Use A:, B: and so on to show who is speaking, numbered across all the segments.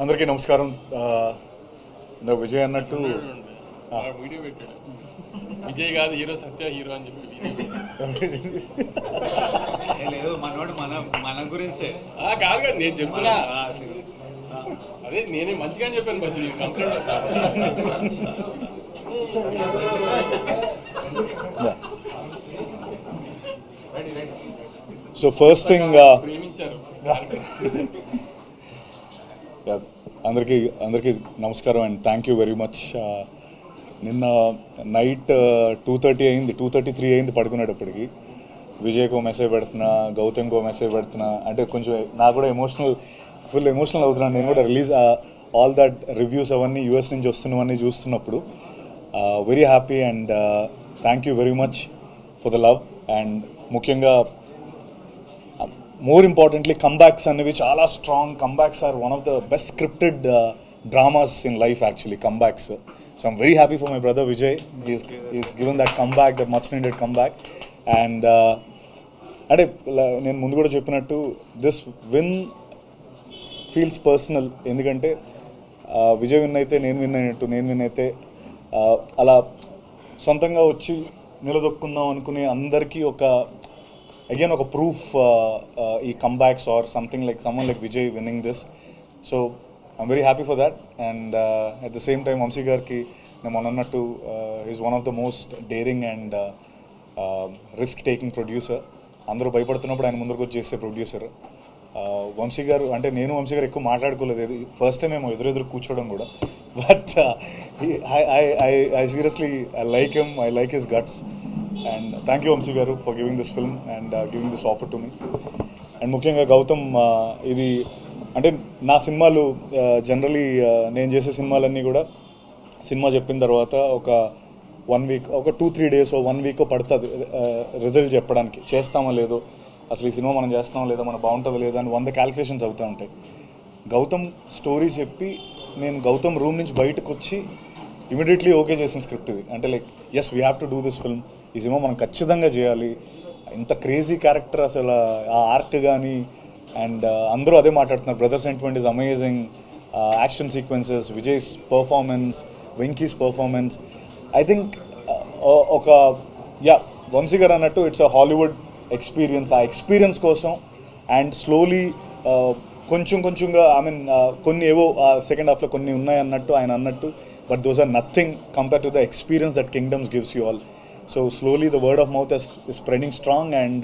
A: అందరికీ నమస్కారం. ఇందాక విజయ్ అన్నట్టు
B: వీడియో పెట్టాడు, విజయ్ కాదు హీరో, సత్య హీరో అని చెప్పి
C: లేదు మనోడు మన గురించే
B: కాదు కదా నేను చెప్తున్నా. అదే నేనే మంచిగా చెప్పాను bus complaint.
A: So first thing
B: ప్రేమించారు.
A: అందరికీ నమస్కారం and thank you very much. నిన్న నైట్ 2:30 అయింది, 2:33 అయింది పడుకునేటప్పటికి. విజయ్కో మెసేజ్ పెడుతున్నా, గౌతమ్కో మెసేజ్ పెడుతున్నా, అంటే కొంచెం నాకు కూడా ఫుల్ ఎమోషనల్ అవుతున్నాను. నేను కూడా రిలీజ్ ఆల్ దట్ రివ్యూస్ అవన్నీ యూఎస్ నుంచి వస్తున్నవన్నీ చూస్తున్నప్పుడు very happy and thank you very much for the love. And ముఖ్యంగా మోర్ ఇంపార్టెంట్లీ కంబ్యాక్స్ అనేవి చాలా strong. Comebacks are one of the best scripted dramas in life actually, comebacks. So I'm very happy for my brother Vijay. Is given that comeback, that much needed comeback. And అంటే నేను ముందు కూడా చెప్పినట్టు this win feels personal. ఎందుకంటే Vijay win అయితే నేను win అయినట్టు, నేను విన్ అయితే అలా సొంతంగా వచ్చి నిలదొక్కుందాం అనుకునే అందరికీ again ఒక ప్రూఫ్ ఈ comebacks or something like someone like Vijay winning this. So I'm very happy for that. And at the same time Vamsi గారికి నేను అన్నట్టు is one of the most daring and risk taking producer. అందరూ భయపడుతున్నప్పుడు ఆయన ముందరకు వచ్చి చేసే ప్రొడ్యూసర్ వంశీ గారు. అంటే నేను వంశీ గారు ఎక్కువ మాట్లాడుకోలేదు, ఫస్ట్ టైం మేము ఎదురెదురు కూర్చోవడం కూడా. But I seriously I like him, I like his guts. And thank you Vamsi garu for giving this film and giving this offer to me. And ముఖ్యంగా గౌతమ్, ఇది అంటే నా సినిమాలు జనరలీ నేను చేసే సినిమాలన్నీ కూడా సినిమా చెప్పిన తర్వాత ఒక 1 వీక్, ఒక 2-3 days, 1 week పడుతుంది రిజల్ట్ చెప్పడానికి. చేస్తామో లేదో, అసలు ఈ సినిమా మనం చేస్తామో లేదో, మనం బాగుంటుందో లేదో అని 100 క్యాలిక్యులేషన్స్ అవుతూ ఉంటాయి. గౌతమ్ స్టోరీ చెప్పి నేను గౌతమ్ రూమ్ నుంచి బయటకు వచ్చి ఇమీడియట్లీ ఓకే చేసిన స్క్రిప్ట్ ఇది. అంటే like as we have to do this film, ఈ సినిమా మనం ఖచ్చితంగా చేయాలి. ఇంత క్రేజీ క్యారెక్టర్, అసలు ఆ ఆర్ట్ కానీ. అండ్ అందరూ అదే మాట్లాడుతున్నారు, brother sentiment is amazing, action sequences, Vijay's performance, Venky's performance. I think ఒక వంశీ గారు అన్నట్టు ఇట్స్ అ హాలీవుడ్ ఎక్స్పీరియన్స్. ఆ ఎక్స్పీరియన్స్ కోసం అండ్ స్లోలీ కొంచెంగా ఐ మీన్ కొన్ని ఏవో సెకండ్ హాఫ్లో కొన్ని ఉన్నాయి అన్నట్టు ఆయన అన్నట్టు, but those are nothing compare to the experience that Kingdom's gives you all. So slowly the word of mouth is spreading strong and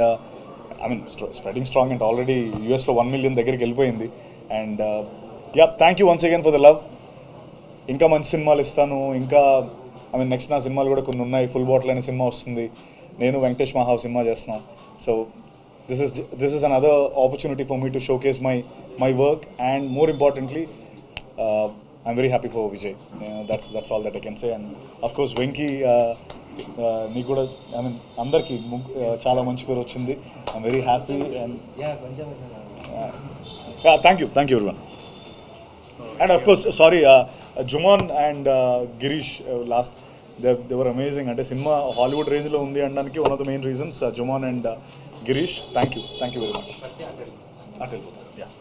A: I mean spreading strong and already యూఎస్లో 1 million దగ్గరికి వెళ్ళిపోయింది. And thank you once again for the love. ఇంకా మంచి సినిమాలు ఇస్తాను. ఇంకా I mean next నా సినిమాలు కూడా కొన్ని ఉన్నాయి. ఫుల్ బాటిల్ అనే సినిమా వస్తుంది, నేను వెంకటేష్ మహావ్ సినిమా చేస్తున్నాం. So this is another opportunity for me to showcase my work, and more importantly I'm very happy for Vijay. That's all that I can say. And of course Venki, నీకు కూడా I mean అందరికీ చాలా మంచి పేరు వచ్చింది. I'm very happy and thank you everyone. And of course sorry, Juman and Girish, last they were amazing. అంటే cinema Hollywood రేంజ్లో ఉంది అనడానికి one of the main reasons Juman and Girish. Thank you very much. Atel. Yeah.